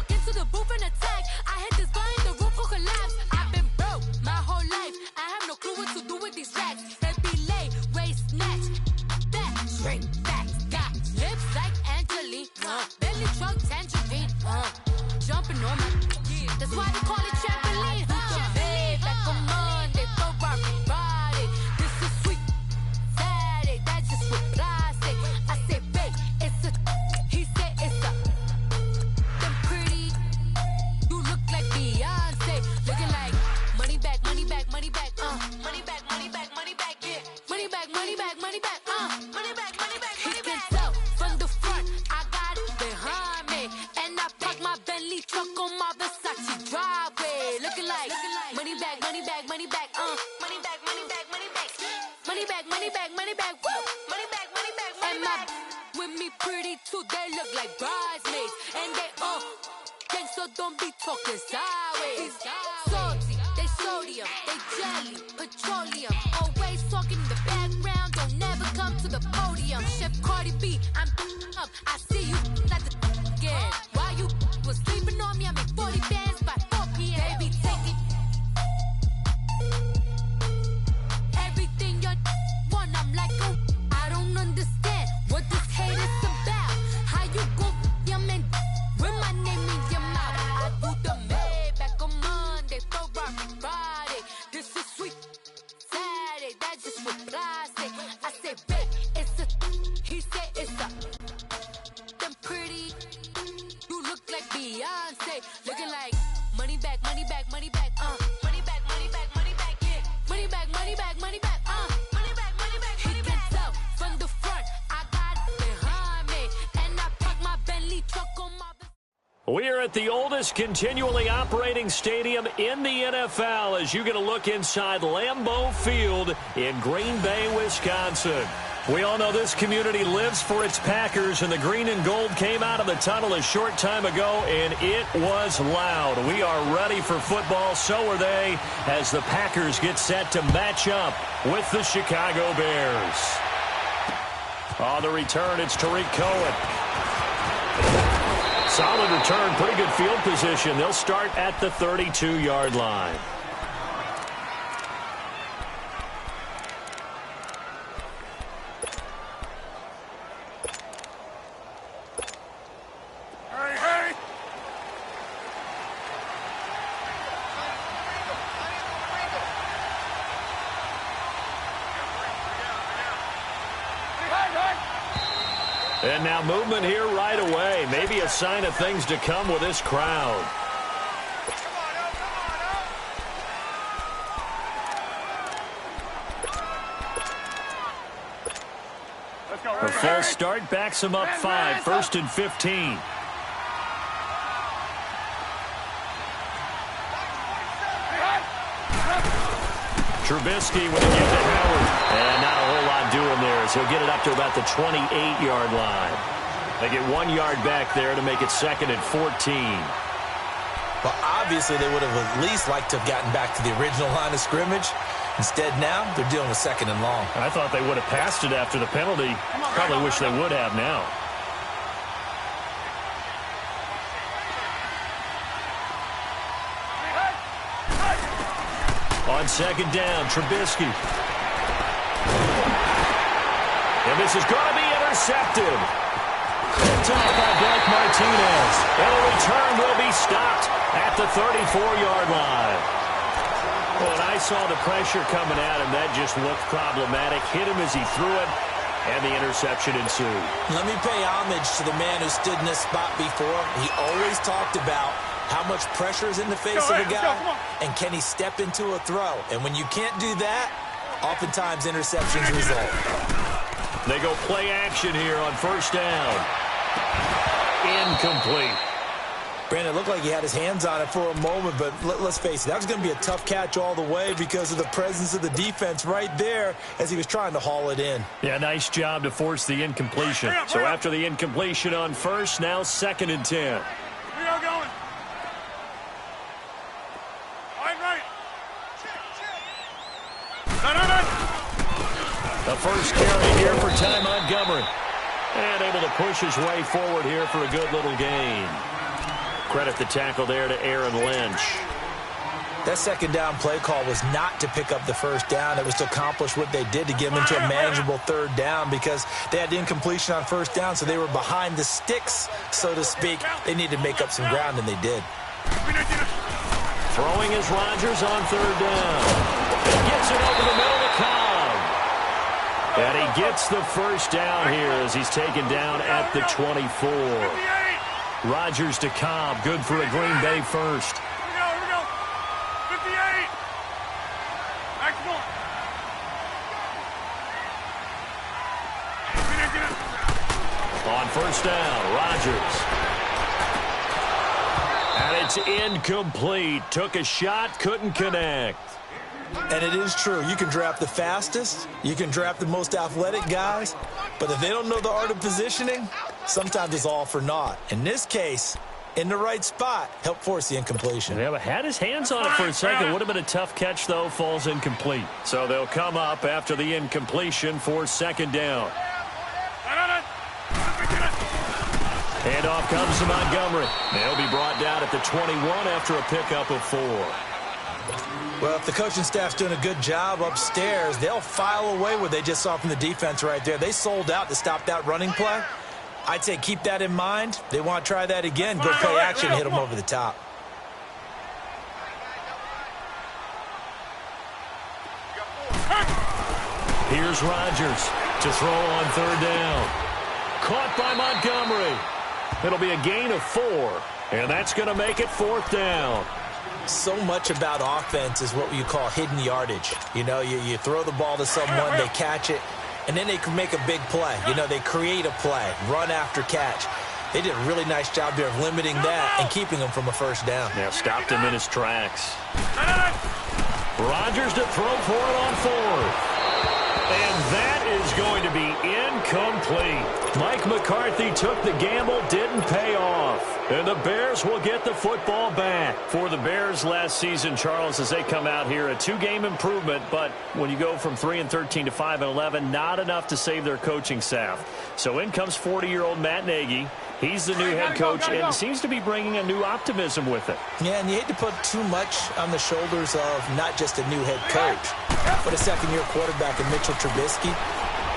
walk into the booth and attack. I hit this button, the roof will collapse. I've been broke my whole life. I have no clue what to do with these racks. They be late, waist snatch, back, straight back. Got lips like Angelina, belly truck tangerine, jumping on my. That's why they call it trampoline. Babe, back on Monday, Ferrari body. This is sweet Saturday, that's just what plastic. I say, babe, it's a. He said it's a. Them pretty. You look like Beyonce, looking like money back, money back, money back, money back, money back, money back, yeah. Money back, money back, money back, money back, money back, money back. He can tell from the front, I got it behind me, and I park my Bentley truck on my Versace driveway, looking like money back, money back, money back, money back, money back, money back, money back, money back, money back, woo, money back, money back, money back. With me pretty too, they look like bridesmaids, and they all gang, so don't be talking sideways. Salty, they sodium, they jelly, petroleum. Always talking in the background, don't never come to the podium. Chef Cardi B, I'm up. I see you at the again. While you was sleeping on me, I make 40 bands by 4 p.m. Baby, take it. Everything you want, I'm like, oh, I don't understand what this hate is about. How you go, your man, with my name in your mouth. I do the Maybach on Monday, Ferrari Friday. This is sweet Saturday, that's just what plastic. I say, babe, it's a. He said it's a. Them pretty. You look like Beyonce, looking like money back, money back, money back, money back, money back, money back, yeah. Money back, money back, money back, money back, money back, money back. He can tell from the front, I got it behind me, and I park my Bentley truck on my. We are at the oldest continually operating stadium in the NFL as you get a look inside Lambeau Field in Green Bay, Wisconsin. We all know this community lives for its Packers, and the green and gold came out of the tunnel a short time ago, and it was loud. We are ready for football, so are they, as the Packers get set to match up with the Chicago Bears. On the return, it's Tariq Cohen. Solid return, pretty good field position. They'll start at the 32-yard line. And now movement here right away. Maybe a sign of things to come with this crowd. A false start backs him up 5, 1st and 15. Trubisky with a give to Howard. And not a whole lot doing there as he'll get it up to about the 28-yard line. They get 1 yard back there to make it 2nd and 14. Well, obviously they would have at least liked to have gotten back to the original line of scrimmage. Instead now, they're dealing with 2nd and long. I thought they would have passed it after the penalty. Probably wish they would have now. On 2nd down, Trubisky. And this is going to be intercepted. Picked off by Blake Martinez. And a return will be stopped at the 34-yard line. Well, and I saw the pressure coming at him. That just looked problematic. Hit him as he threw it, and the interception ensued. Let me pay homage to the man who stood in this spot before. He always talked about how much pressure is in the face of a guy, and can he step into a throw? And when you can't do that, oftentimes interceptions result. They go play action here on 1st down. Incomplete. Brandon, it looked like he had his hands on it for a moment, but let's face it, that was going to be a tough catch all the way because of the presence of the defense right there as he was trying to haul it in. Yeah, nice job to force the incompletion. So after the incompletion on 1st, now 2nd and 10. We are going. Right. The first carry here for Ty Montgomery. And able to push his way forward here for a good little gain. Credit the tackle there to Aaron Lynch. That second down play call was not to pick up the first down. It was to accomplish what they did to get them into a manageable third down because they had incompletion on first down, so they were behind the sticks, so to speak. They needed to make up some ground, and they did. Throwing is Rodgers on third down. He gets it over the middle to Cobb. And he gets the first down here as he's taken down at the 24. Rodgers to Cobb, good for a Green Bay first. Here we go. 58. Next one. On first down, Rodgers. And it's incomplete. Took a shot, couldn't connect. And it is true. You can draft the fastest. You can draft the most athletic guys. But if they don't know the art of positioning, sometimes it's all for naught. In this case, in the right spot, helped force the incompletion. Yeah, but had his hands on it for a second. Would have been a tough catch, though. Falls incomplete. So they'll come up after the incompletion for second down. Handoff comes to Montgomery. They'll be brought down at the 21 after a pickup of 4. Well, if the coaching staff's doing a good job upstairs, they'll file away what they just saw from the defense right there. They sold out to stop that running play. I'd say keep that in mind. They want to try that again. Go play action, hit them over the top. Here's Rodgers to throw on third down. Caught by Montgomery. It'll be a gain of 4, and that's going to make it fourth down. So much about offense is what you call hidden yardage. You know, you throw the ball to someone, they catch it, and then they can make a big play. You know, they create a play, run after catch. They did a really nice job there of limiting that and keeping them from a first down. Now stopped him in his tracks. Rodgers to throw for it on fourth. And that is going to be incomplete. Mike McCarthy took the gamble, didn't pay off. And the Bears will get the football back. For the Bears last season, Charles, as they come out here, a 2-game improvement. But when you go from 3-13 to 5-11, not enough to save their coaching staff. So in comes 40-year-old Matt Nagy. He's the new head coach and seems to be bringing a new optimism with it. Yeah, and you hate to put too much on the shoulders of not just a new head coach, but a second-year quarterback in Mitchell Trubisky.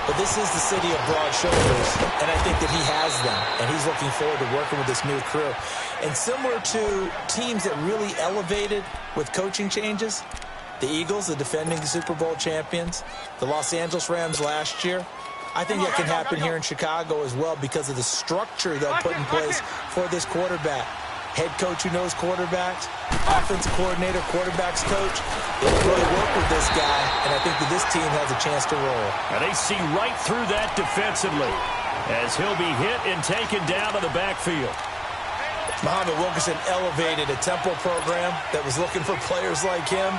But this is the city of broad shoulders, and I think that he has them, and he's looking forward to working with this new crew. And similar to teams that really elevated with coaching changes, the Eagles, the defending Super Bowl champions, the Los Angeles Rams last year, I think that can happen here in Chicago as well because of the structure they'll put in place for this quarterback. Head coach who knows quarterbacks, offensive coordinator, quarterbacks coach. They'll really work with this guy, and I think that this team has a chance to roll. And they see right through that defensively as he'll be hit and taken down to the backfield. Muhammad Wilkerson elevated a Temple program that was looking for players like him,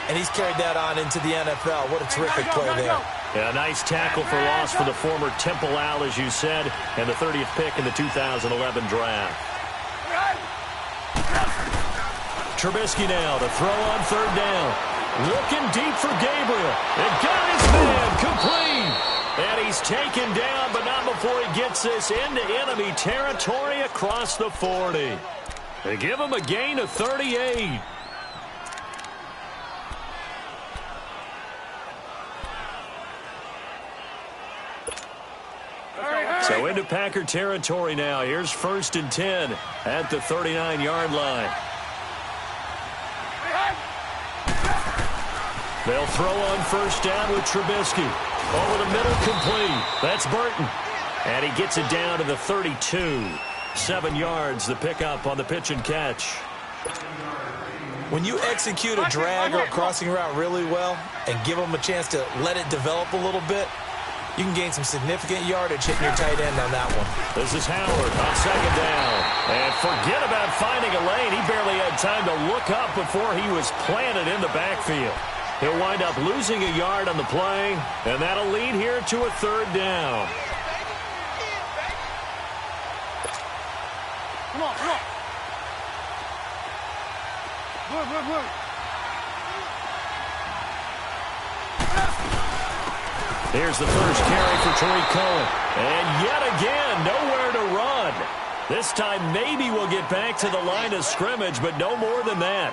and he's carried that on into the NFL. What a terrific play there. Yeah, a nice tackle for loss for the former Temple Owl, as you said, and the 30th pick in the 2011 draft. Trubisky now to throw on third down. Looking deep for Gabriel. And got his man complete. And he's taken down, but not before he gets this into enemy territory across the 40. They give him a gain of 38. So into Packer territory now. Here's 1st and 10 at the 39-yard line. They'll throw on first down with Trubisky. Over the middle, complete. That's Burton. And he gets it down to the 32. 7 yards, the pickup on the pitch and catch. When you execute a drag or a crossing route really well and give them a chance to let it develop a little bit, you can gain some significant yardage hitting your tight end on that one. This is Howard on second down. And forget about finding a lane. He barely had time to look up before he was planted in the backfield. He'll wind up losing a yard on the play, and that'll lead here to a third down. Come on. Good. Here's the first carry for Tariq Cohen. And yet again, nowhere to run. This time maybe we'll get back to the line of scrimmage, but no more than that.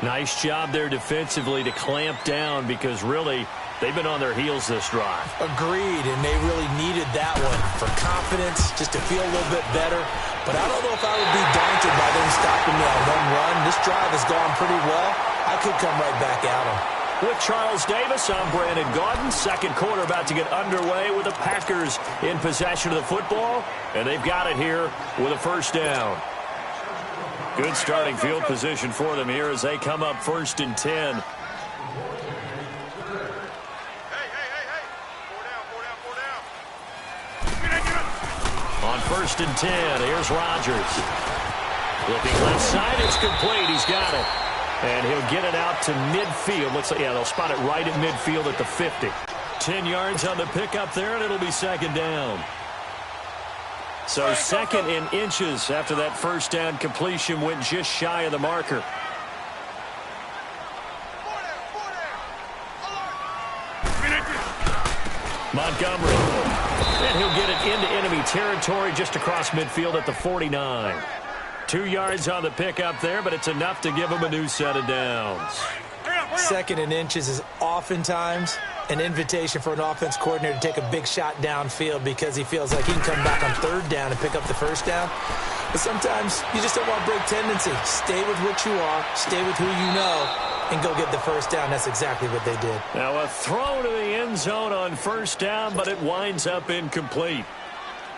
Nice job there defensively to clamp down because really they've been on their heels this drive. Agreed, and they really needed that one for confidence, just to feel a little bit better. But I don't know if I would be daunted by them stopping me on one run. This drive has gone pretty well. I could come right back at them. With Charles Davis, I'm Brandon Gaudin. Second quarter about to get underway with the Packers in possession of the football, and they've got it here with a first down. Good starting field position for them here as they come up 1st and 10. Hey. 4 down. On 1st and 10, here's Rodgers. Looking left side, it's complete. He's got it. And he'll get it out to midfield. Looks like, yeah, they'll spot it right at midfield at the 50. 10 yards on the pickup there, and it'll be second down. So 2nd and inches after that first down completion went just shy of the marker. Montgomery. And he'll get it into enemy territory just across midfield at the 49. 2 yards on the pickup there, but it's enough to give him a new set of downs. 2nd and inches is oftentimes an invitation for an offense coordinator to take a big shot downfield because he feels like he can come back on 3rd down and pick up the first down. But sometimes you just don't want to break tendency. Stay with what you are, stay with who you know, and go get the first down. That's exactly what they did. Now a throw to the end zone on 1st down, but it winds up incomplete.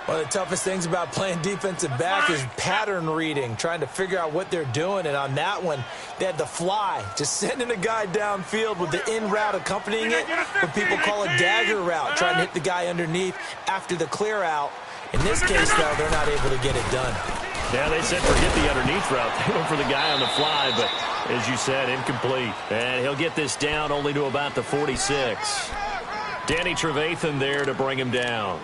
One of the toughest things about playing defensive back is pattern reading, trying to figure out what they're doing. And on that one, they had the fly, just sending a guy downfield with the in route accompanying it, what people call a dagger route, trying to hit the guy underneath after the clear out. In this case, though, they're not able to get it done. Yeah, they said forget the underneath route. They went for the guy on the fly, but as you said, incomplete. And he'll get this down only to about the 46. Danny Trevathan there to bring him down.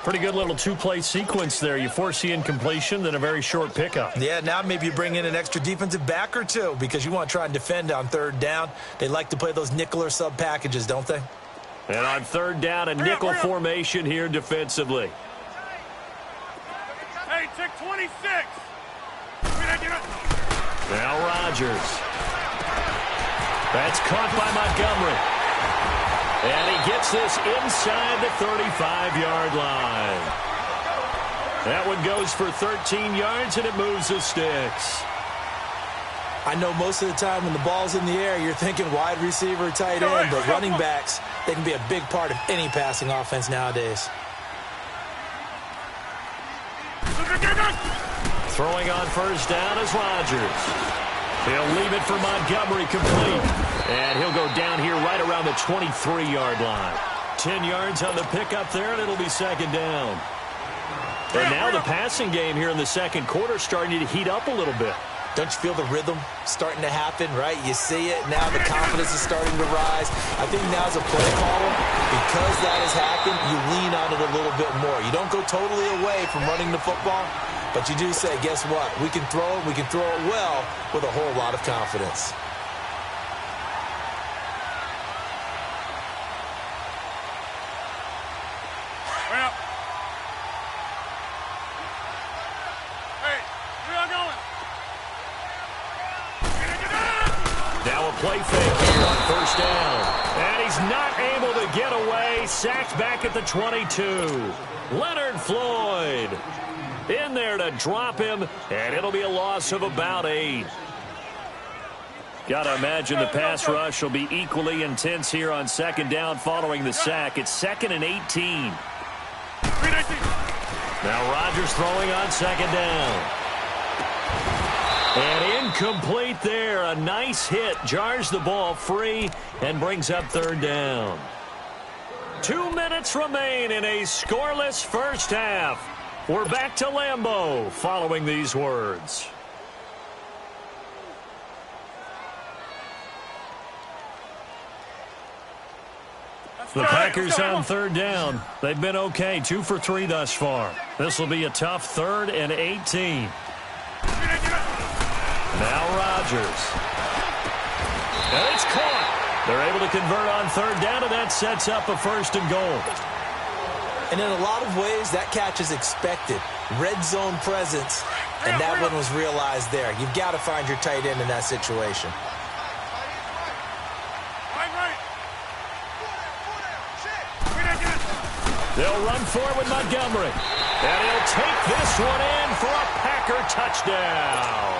Pretty good little two-play sequence there. You force the incompletion, then a very short pickup. Yeah, now maybe you bring in an extra defensive back or two because you want to try and defend on 3rd down. They like to play those nickel or sub packages, don't they? And on 3rd down, a nickel formation here defensively. Hey, check 26. Now Rodgers. That's caught by Montgomery. And he gets this inside the 35-yard line. That one goes for 13 yards, and it moves the sticks. I know most of the time when the ball's in the air, you're thinking wide receiver, tight end, but running backs, they can be a big part of any passing offense nowadays. Throwing on 1st down is Rodgers. He'll leave it for Montgomery complete. And he'll go down here right around the 23-yard line. 10 yards on the pickup there, and it'll be second down. And now the passing game here in the second quarter starting to heat up a little bit. Don't you feel the rhythm starting to happen, right? You see it now. The confidence is starting to rise. I think now as a play caller, because that has happened, you lean on it a little bit more. You don't go totally away from running the football, but you do say, guess what? We can throw it. We can throw it well with a whole lot of confidence. Play fake here on 1st down. And he's not able to get away. Sacked back at the 22. Leonard Floyd in there to drop him, and it'll be a loss of about 8. Got to imagine the pass rush will be equally intense here on 2nd down following the sack. It's 2nd and 18. Now Rodgers throwing on 2nd down. And incomplete there. A nice hit. Jars the ball free and brings up 3rd down. 2 minutes remain in a scoreless first half. We're back to Lambeau following these words. The Packers on 3rd down. They've been okay. 2 for 3 thus far. This will be a tough 3rd and 18. Now Rodgers. And it's caught. They're able to convert on 3rd down, and that sets up a 1st and goal. And in a lot of ways, that catch is expected. Red zone presence, and that one was realized there. You've got to find your tight end in that situation. They'll run for it with Montgomery. And he'll take this one in for a Packer touchdown.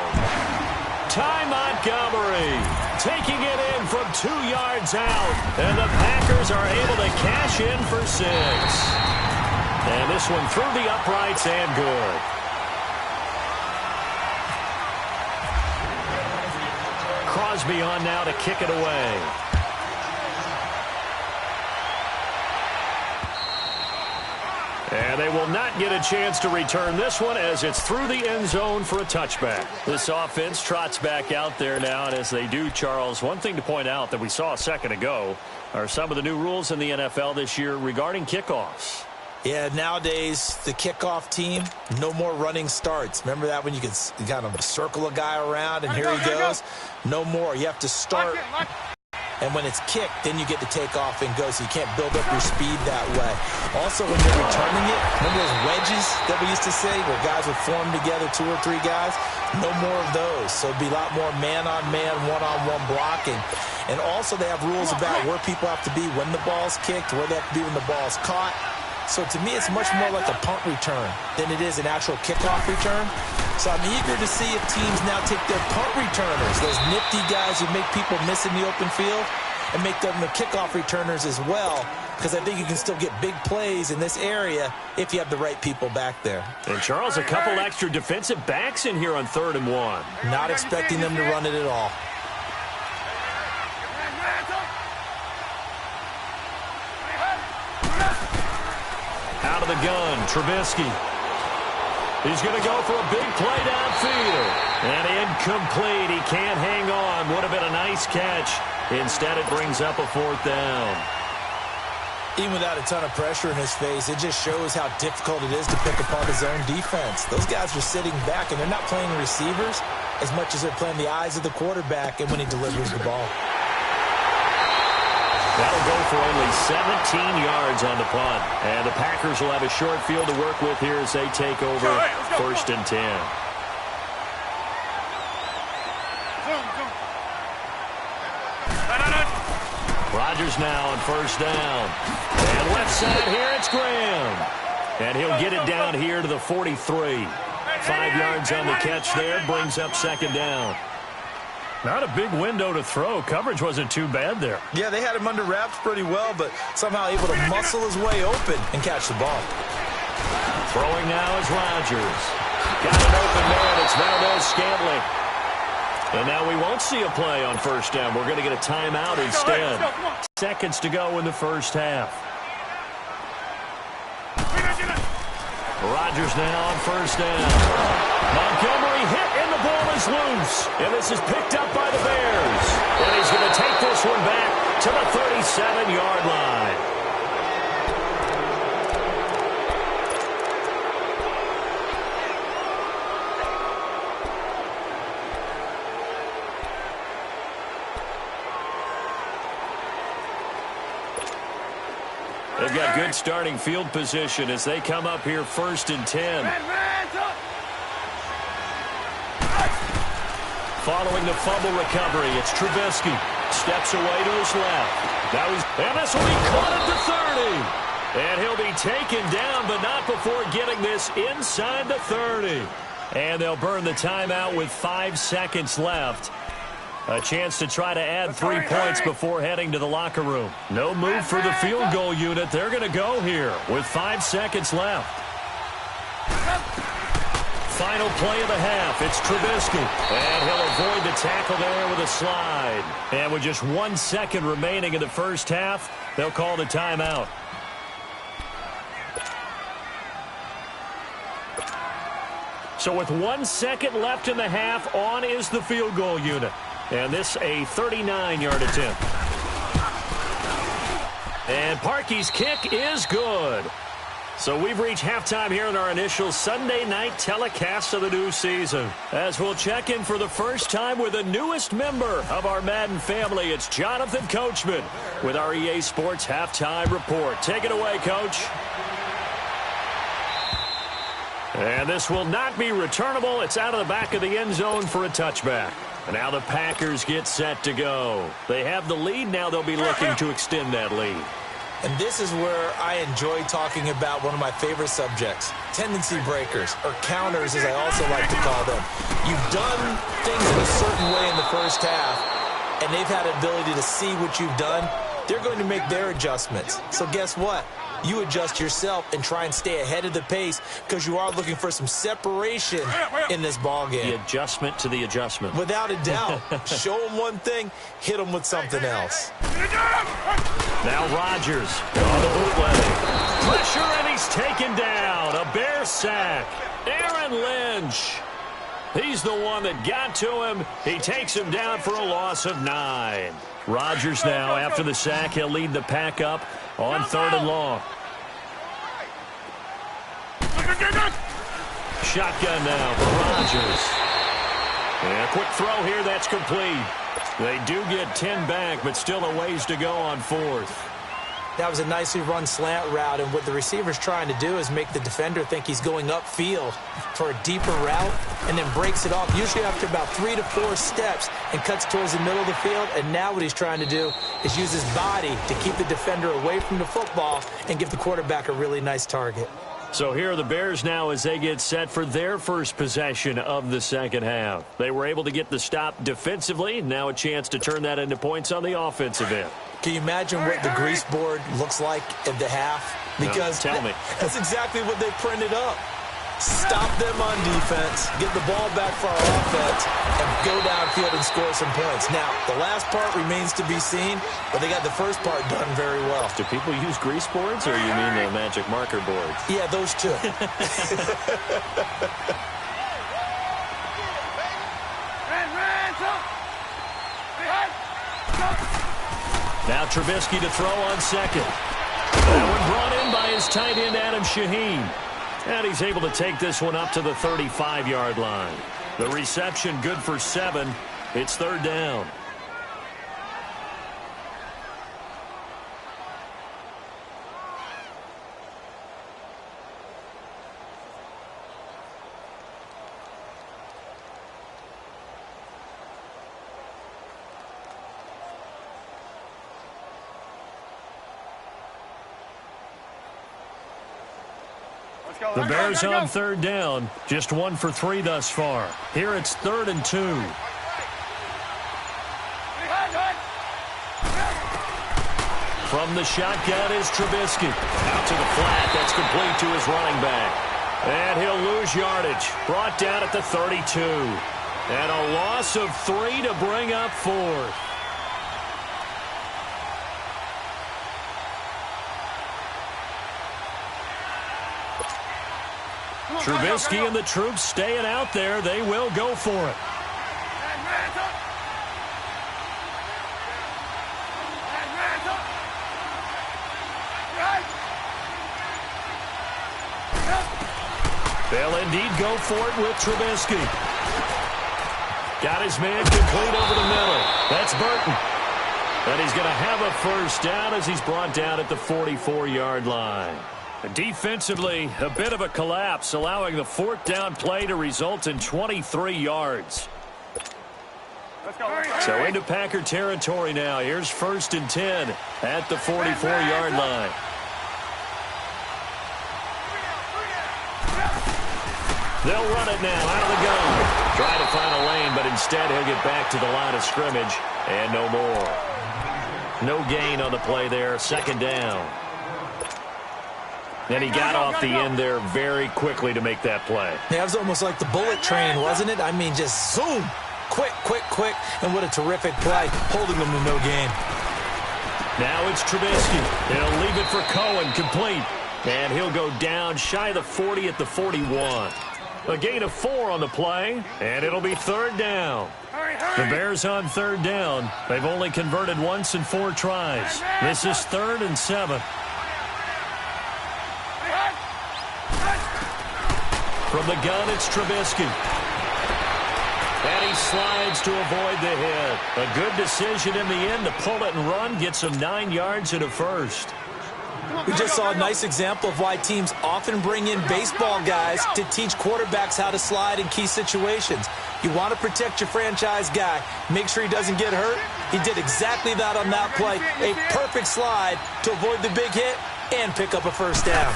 Ty Montgomery taking it in from 2 yards out. And the Packers are able to cash in for 6. And this one through the uprights and good. Crosby on now to kick it away. And they will not get a chance to return this one as it's through the end zone for a touchback. This offense trots back out there now, and as they do, Charles, one thing to point out that we saw a second ago are some of the new rules in the NFL this year regarding kickoffs. Yeah, nowadays, the kickoff team, no more running starts. Remember that when you could kind of circle a guy around and here he goes? No more. You have to start. And when it's kicked, then you get to take off and go, so you can't build up your speed that way. Also, when you're returning it, remember those wedges that we used to say where guys would form together, 2 or 3 guys? No more of those. So it'd be a lot more man-on-man, one-on-one blocking. And also they have rules about where people have to be when the ball's kicked, where they have to be when the ball's caught. So to me, it's much more like a punt return than it is an actual kickoff return. So I'm eager to see if teams now take their punt returners, those nifty guys who make people miss in the open field, and make them the kickoff returners as well, because I think you can still get big plays in this area if you have the right people back there. And, Charles, a couple extra defensive backs in here on 3rd and 1. Not expecting them to run it at all. Out of the gun, Trubisky. He's going to go for a big play downfield. And incomplete. He can't hang on. Would have been a nice catch. Instead, it brings up a 4th down. Even without a ton of pressure in his face, it just shows how difficult it is to pick apart his own defense. Those guys are sitting back, and they're not playing receivers as much as they're playing the eyes of the quarterback and when he delivers the ball. That'll go for only 17 yards on the punt. And the Packers will have a short field to work with here as they take over 1st and 10. Rodgers now on 1st down. And left side here, it's Graham. And he'll get it down here to the 43. 5 yards on the catch there, brings up 2nd down. Not a big window to throw. Coverage wasn't too bad there. Yeah, they had him under wraps pretty well, but somehow able to muscle his way open and catch the ball. Throwing now is Rodgers. Got it open there, and it's Valdez-Scantling. And now we won't see a play on 1st down. We're going to get a timeout instead. Seconds to go in the first half. Rodgers now on 1st down. Montgomery hit, and the ball is loose. And this is picked up by the Bears. And he's going to take this one back to the 37-yard line. They've got good starting field position as they come up here 1st and 10. Following the fumble recovery, it's Trubisky. Steps away to his left. And this will be caught at the 30. And he'll be taken down, but not before getting this inside the 30. And they'll burn the timeout with 5 seconds left. A chance to try to add 3 points before heading to the locker room. No move for the field goal unit. They're going to go here with 5 seconds left. Final play of the half. It's Trubisky. And he'll avoid the tackle there with a slide. And with just 1 second remaining in the first half, they'll call the timeout. So with 1 second left in the half, on is the field goal unit. And this a 39-yard attempt. And Parkey's kick is good. So we've reached halftime here in our initial Sunday night telecast of the new season. As we'll check in for the first time with the newest member of our Madden family, it's Jonathan Coachman with our EA Sports Halftime Report. Take it away, Coach. And this will not be returnable. It's out of the back of the end zone for a touchback. And now the Packers get set to go. They have the lead. Now they'll be looking to extend that lead. And this is where I enjoy talking about one of my favorite subjects, tendency breakers, or counters as I also like to call them. You've done things in a certain way in the first half, and they've had an ability to see what you've done. They're going to make their adjustments. So guess what? You adjust yourself and try and stay ahead of the pace because you are looking for some separation in this ball game. The adjustment to the adjustment. Without a doubt. Show them one thing, hit them with something else. Now Rodgers on the bootleg. Pressure, and he's taken down. A Bear sack. Aaron Lynch. He's the one that got to him. He takes him down for a loss of 9. Rodgers now, after the sack, he'll lead the pack up on 3rd and long. Shotgun now for Rodgers. And a quick throw here, that's complete. They do get 10 back, but still a ways to go on 4th. That was a nicely run slant route, and what the receiver's trying to do is make the defender think he's going upfield for a deeper route and then breaks it off, usually after about 3 to 4 steps, and cuts towards the middle of the field. And now what he's trying to do is use his body to keep the defender away from the football and give the quarterback a really nice target. So here are the Bears now as they get set for their first possession of the second half. They were able to get the stop defensively. Now a chance to turn that into points on the offensive end. Can you imagine what the grease board looks like at the half? Because no, tell me. That's exactly what they printed up. Stop them on defense, get the ball back for our offense, and go downfield and score some points. Now, the last part remains to be seen, but they got the first part done very well. Do people use grease boards, or you mean the magic marker boards? Yeah, those two. Now Trubisky to throw on 2nd. That one brought in by his tight end, Adam Shaheen. And he's able to take this one up to the 35-yard line. The reception good for 7. It's 3rd down. The Bears on 3rd down. Just 1 for 3 thus far. Here it's 3rd and 2. From the shotgun is Trubisky. Out to the flat. That's complete to his running back. And he'll lose yardage. Brought down at the 32. And a loss of 3 to bring up 4th. Trubisky and the troops staying out there. They will go for it. They'll indeed go for it with Trubisky. Got his man complete over the middle. That's Burton. And he's going to have a first down as he's brought down at the 44-yard line. Defensively, a bit of a collapse, allowing the 4th down play to result in 23 yards. So into Packer territory now. Here's 1st and 10 at the 44-yard line. They'll run it now out of the gun. Try to find a lane, but instead he'll get back to the line of scrimmage and no more. No gain on the play there. 2nd down. And he got off the end there very quickly to make that play. Yeah, it was almost like the bullet train, wasn't it? I mean, just zoom. Quick, quick, quick. And what a terrific play, holding them to no gain. Now it's Trubisky. He'll leave it for Cohen, complete. And he'll go down shy of the 40 at the 41. A gain of 4 on the play, and it'll be 3rd down. The Bears on 3rd down. They've only converted once in 4 tries. This is 3rd and 7. From the gun, it's Trubisky. And he slides to avoid the hit. A good decision in the end to pull it and run, get some 9 yards and a first. We just saw a nice example of why teams often bring in baseball guys to teach quarterbacks how to slide in key situations. You want to protect your franchise guy. Make sure he doesn't get hurt. He did exactly that on that play. A perfect slide to avoid the big hit and pick up a first down.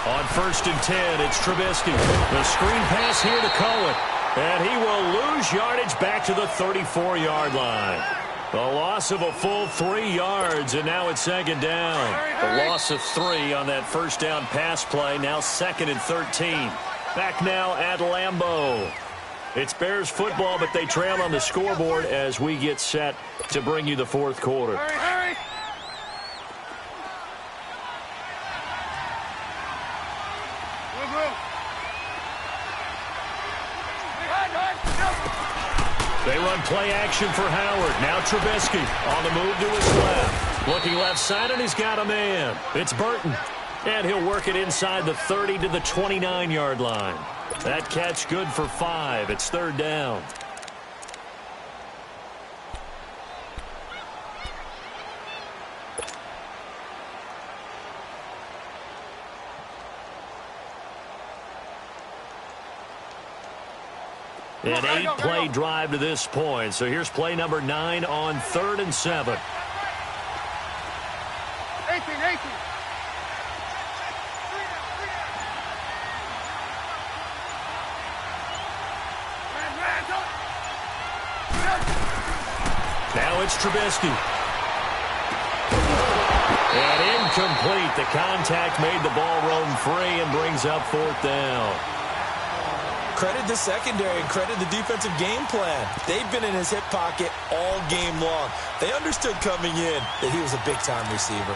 On 1st and 10, it's Trubisky. The screen pass here to Cohen. And he will lose yardage back to the 34-yard line. A loss of a full 3 yards, and now it's 2nd down. A loss of 3 on that first down pass play, now 2nd and 13. Back now at Lambeau. It's Bears football, but they trail on the scoreboard as we get set to bring you the 4th quarter. Hurry. They run play action for Howard. Now Trubisky on the move to his left. Looking left side, and he's got a man. It's Burton. And he'll work it inside the 30 to the 29-yard line. That catch good for 5. It's 3rd down. An 8-play drive to this point. So here's play number 9 on 3rd and 7. 18. Now it's Trubisky. And incomplete. The contact made the ball roam free and brings up 4th down. Credit the secondary and credit the defensive game plan. They've been in his hip pocket all game long. They understood coming in that he was a big-time receiver.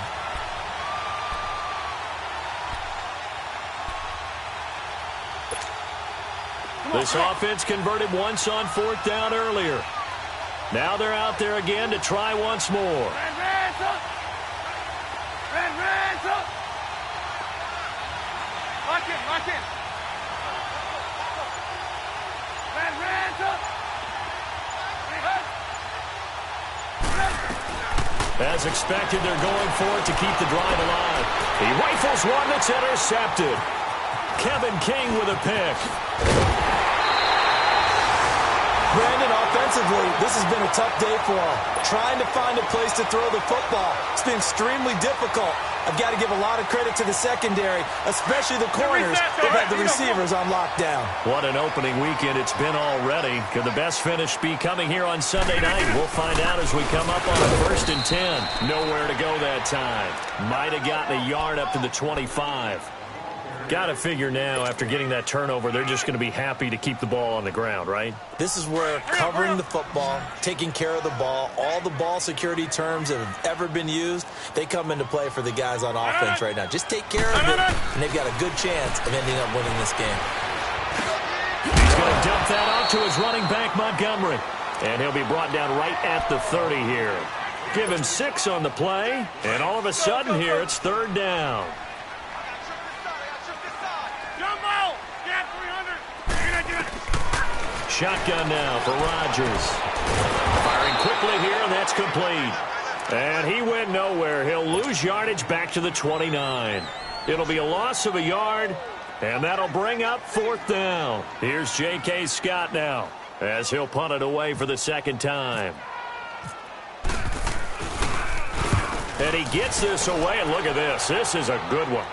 This offense converted once on 4th down earlier. Now they're out there again to try once more. Lock in. As expected, they're going for it to keep the drive alive. He rifles one that's intercepted. Kevin King with a pick. Brandon, offensively, this has been a tough day for him. Trying to find a place to throw the football. It's been extremely difficult. I've got to give a lot of credit to the secondary, especially the corners that had the receivers on lockdown. What an opening weekend it's been already. Could the best finish be coming here on Sunday night? We'll find out as we come up on 1st and 10. Nowhere to go that time. Might have gotten a yard up to the 25. Got to figure now, after getting that turnover, they're just going to be happy to keep the ball on the ground, right? This is where covering the football, taking care of the ball, all the ball security terms that have ever been used, they come into play for the guys on offense right now. Just take care of it, and they've got a good chance of ending up winning this game. He's going to dump that off to his running back, Montgomery. And he'll be brought down right at the 30 here. Give him 6 on the play, and all of a sudden here, it's 3rd down. Shotgun now for Rodgers. Firing quickly here, and that's complete. And he went nowhere. He'll lose yardage back to the 29. It'll be a loss of a yard, and that'll bring up 4th down. Here's J.K. Scott now, as he'll punt it away for the 2nd time. And he gets this away, and look at this. This is a good one.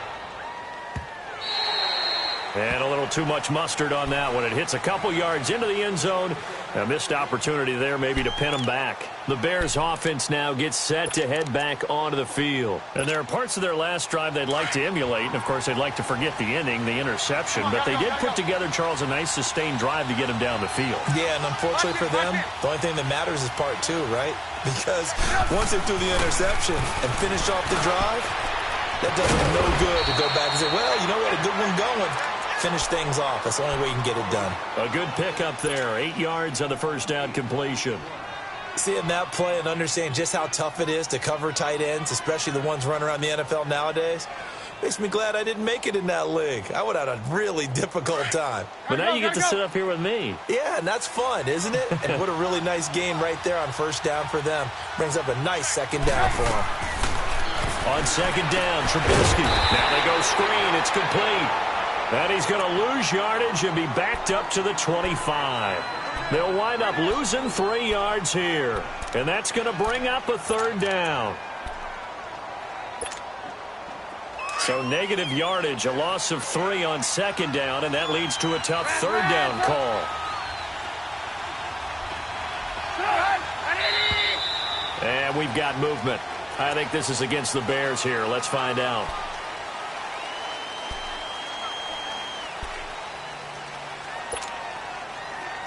And a little too much mustard on that one. It hits a couple yards into the end zone. A missed opportunity there maybe to pin them back. The Bears offense now gets set to head back onto the field. And there are parts of their last drive they'd like to emulate. And, of course, they'd like to forget the inning, the interception. But they did put together, Charles, a nice sustained drive to get him down the field. Yeah, and unfortunately for them, the only thing that matters is part 2, right? Because once they threw the interception and finished off the drive, that does them no good to go back and say, well, you know what, a good one going. Finish things off. That's the only way you can get it done. A good pickup there. 8 yards on the first down completion. Seeing that play and understanding just how tough it is to cover tight ends, especially the ones running around the NFL nowadays, makes me glad I didn't make it in that league. I would have had a really difficult time. But now you get to sit up here with me. Yeah, and that's fun, isn't it? And what a really nice game right there on first down for them. Brings up a nice 2nd down for them. On second down, Trubisky. Now they go screen. It's complete. And he's going to lose yardage and be backed up to the 25. They'll wind up losing 3 yards here. And that's going to bring up a third down. So negative yardage, a loss of 3 on second down, and that leads to a tough third down call. And we've got movement. I think this is against the Bears here. Let's find out.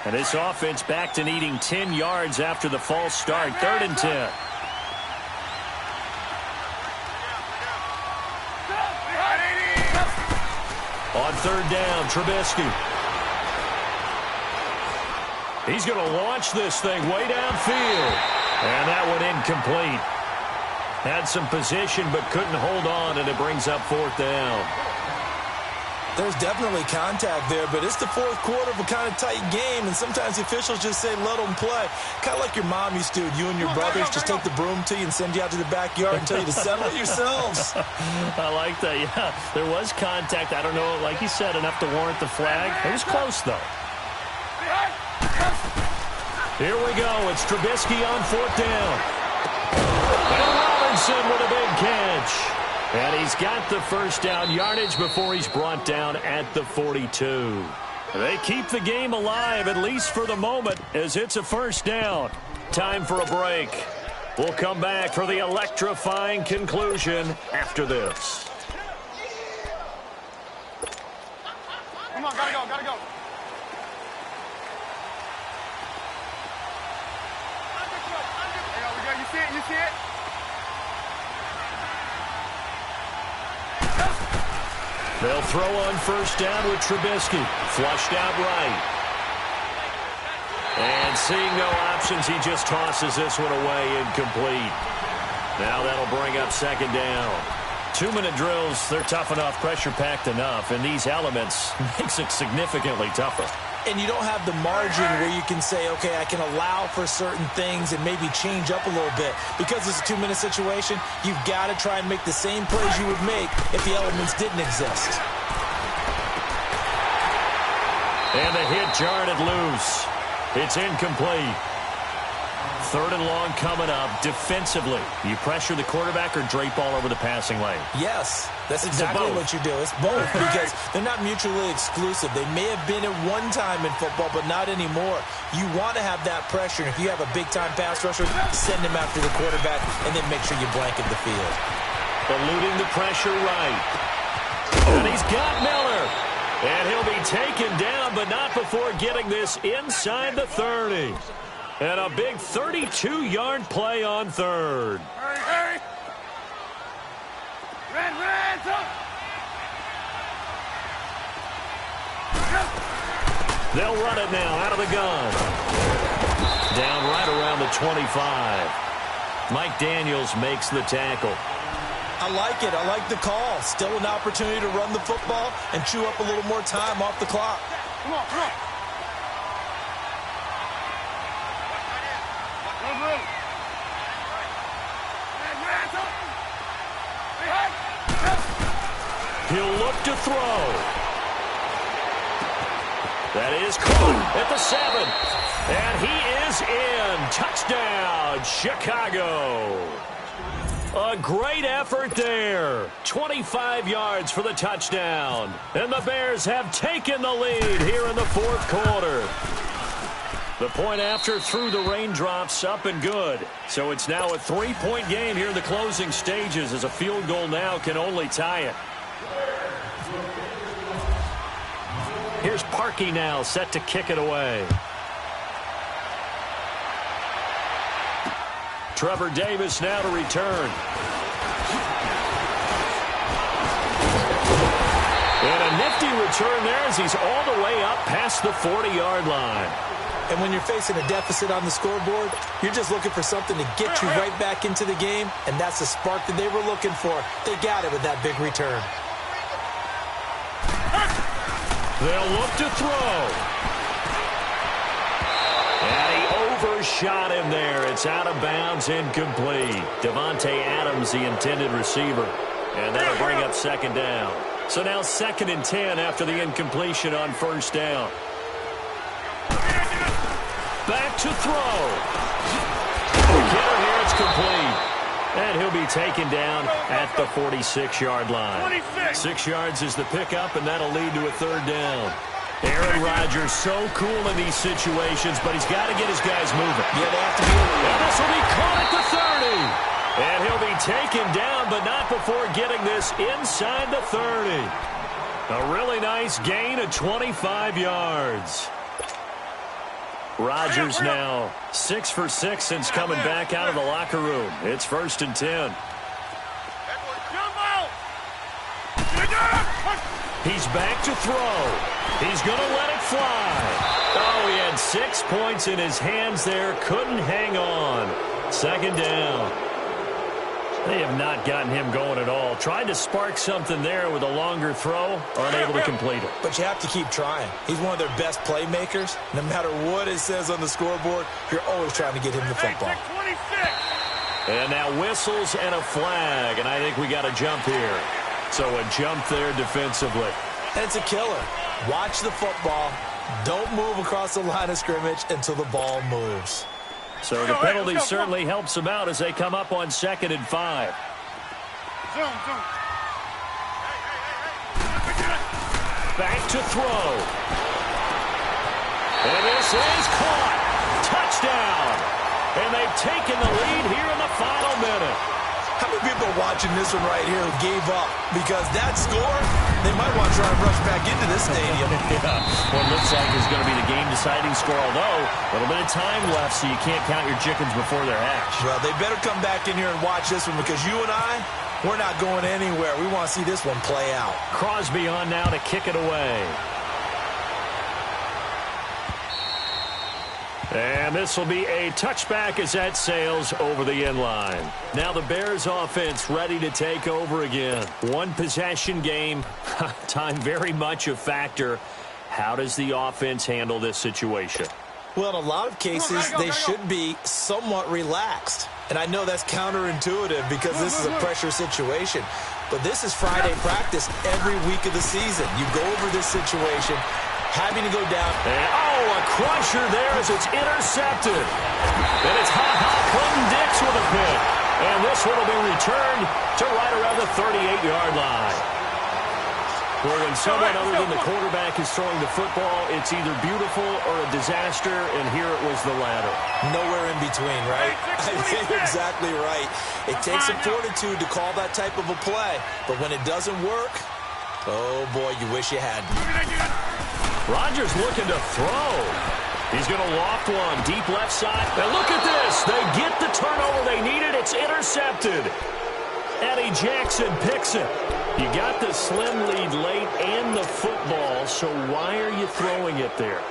And this offense back to needing 10 yards after the false start. 3rd and 10. On third down, Trubisky. He's going to launch this thing way downfield. And that one incomplete. Had some position but couldn't hold on, and it brings up 4th down. There's definitely contact there, but it's the 4th quarter of a kind of tight game, and sometimes the officials just say let them play. Kind of like your mom used to do. You and your brothers just take the broom to you and send you out to the backyard and tell you to settle it yourselves. I like that, yeah. There was contact. I don't know, like you said, enough to warrant the flag. It was close, though. Here we go. It's Trubisky on 4th down. And Robinson with a big catch. And he's got the first down yardage before he's brought down at the 42. They keep the game alive, at least for the moment, as it's a first down. Time for a break. We'll come back for the electrifying conclusion after this. Come on, gotta go, gotta go. There we go, you see it, you see it? They'll throw on first down with Trubisky. Flushed out right. And seeing no options, he just tosses this one away, incomplete. Now that'll bring up second down. 2-minute drills, they're tough enough, pressure-packed enough, and these elements makes it significantly tougher. And you don't have the margin where you can say, okay, I can allow for certain things and maybe change up a little bit. Because it's a 2-minute situation, you've got to try and make the same plays you would make if the elements didn't exist. And the hit jarred it loose. It's incomplete. 3rd and long coming up. Defensively, you pressure the quarterback or drape all over the passing lane? Yes, that's exactly what you do. It's both because they're not mutually exclusive. They may have been at one time in football, but not anymore. You want to have that pressure. And if you have a big-time pass rusher, send him after the quarterback and then make sure you blanket the field. Eluding the pressure right. And he's got Miller. And he'll be taken down, but not before getting this inside the 30. And a big 32-yard play on 3rd. Hurry, hurry. Red, up. They'll run it now out of the gun. Down right around the 25. Mike Daniels makes the tackle. I like it. I like the call. Still an opportunity to run the football and chew up a little more time off the clock. Come on, come on. He'll look to throw. That is caught at the 7. And he is in. Touchdown, Chicago. A great effort there. 25 yards for the touchdown. And the Bears have taken the lead here in the 4th quarter. The point after through the raindrops, up and good. So it's now a 3-point game here in the closing stages, as a field goal now can only tie it. Here's Parkey now, set to kick it away. Trevor Davis now to return. And a nifty return there as he's all the way up past the 40-yard line. And when you're facing a deficit on the scoreboard, you're just looking for something to get you right back into the game, and that's the spark that they were looking for. They got it with that big return. They'll look to throw. And he shot in there. It's out of bounds, incomplete. Devontae Adams, the intended receiver. And that'll bring up second down. So now 2nd and 10 after the incompletion on first down. Back to throw. Get him here, it's complete. And he'll be taken down at the 46-yard line. 6 yards is the pickup, and that'll lead to a 3rd down. Aaron Rodgers so cool in these situations, but he's got to get his guys moving. Yeah, they have to be. And this will be caught at the 30. And he'll be taken down, but not before getting this inside the 30. A really nice gain of 25 yards. Rodgers now 6 for 6 since coming back out of the locker room. It's 1st and 10. He's back to throw. He's going to let it fly. Oh, he had 6 points in his hands there. Couldn't hang on. 2nd down. They have not gotten him going at all. Tried to spark something there with a longer throw. Unable to complete it. But you have to keep trying. He's one of their best playmakers. No matter what it says on the scoreboard, you're always trying to get him the football. And now whistles and a flag. And I think we got a jump here. So a jump there defensively. And it's a killer. Watch the football. Don't move across the line of scrimmage until the ball moves. So the penalty certainly helps them out as they come up on 2nd and 5. Back to throw. And this is caught. Touchdown. And they've taken the lead here in the final minute. How many people are watching this one right here who gave up? Because that score, they might want to try and rush back into this stadium. Yeah. Well, it looks like it's going to be the game-deciding score, although a little bit of time left, so you can't count your chickens before they're hatched. Well, they better come back in here and watch this one because you and I, we're not going anywhere. We want to see this one play out. Crosby on now to kick it away. And this will be a touchback as that sails over the end line. Now the Bears offense ready to take over again. One possession game. Time very much a factor. How does the offense handle this situation? Well, in a lot of cases, they should be somewhat relaxed. And I know that's counterintuitive because this is a pressure situation. But this is Friday practice every week of the season. You go over this situation, having to go down. And, a crusher there as it's intercepted. And it's Clinton Dix with a pick. And this one will be returned to right around the 38-yard line. Well, when someone other than the quarterback is throwing the football, it's either beautiful or a disaster, and here it was the latter. Nowhere in between, right? I think you're exactly right. It takes some fortitude to call that type of a play, but when it doesn't work, oh boy, you wish you had. Rodgers looking to throw. He's going to loft one, deep left side. And look at this. They get the turnover they needed. It's intercepted. Eddie Jackson picks it. You got the slim lead late and the football, so why are you throwing it there?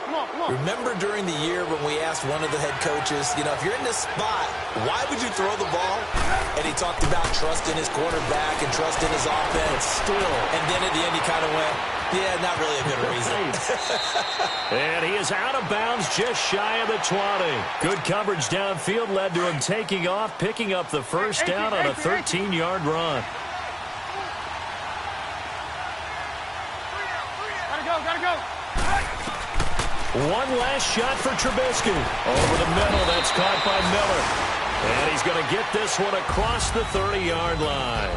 Remember during the year when we asked one of the head coaches, if you're in this spot, why would you throw the ball? And he talked about trusting his quarterback and trusting his offense. Still. And then at the end he kind of went, yeah, not really a good reason. And he is out of bounds just shy of the 20. Good coverage downfield led to him taking off, picking up the first down on a 13-yard run. Gotta go. One last shot for Trubisky. Over the middle, that's caught by Miller. And he's going to get this one across the 30-yard line.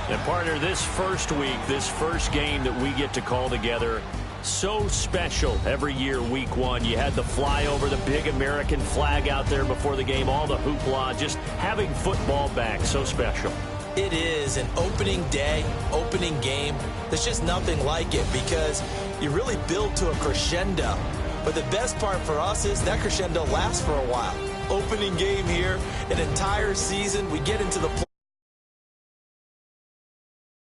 And partner, this first week, this first game that we get to call together, so special every year, week one. You had the flyover, the big American flag out there before the game, all the hoopla, just having football back, so special. It is an opening day, opening game. There's just nothing like it because you really build to a crescendo. But the best part for us is that crescendo lasts for a while. Opening game here, an entire season. We get into the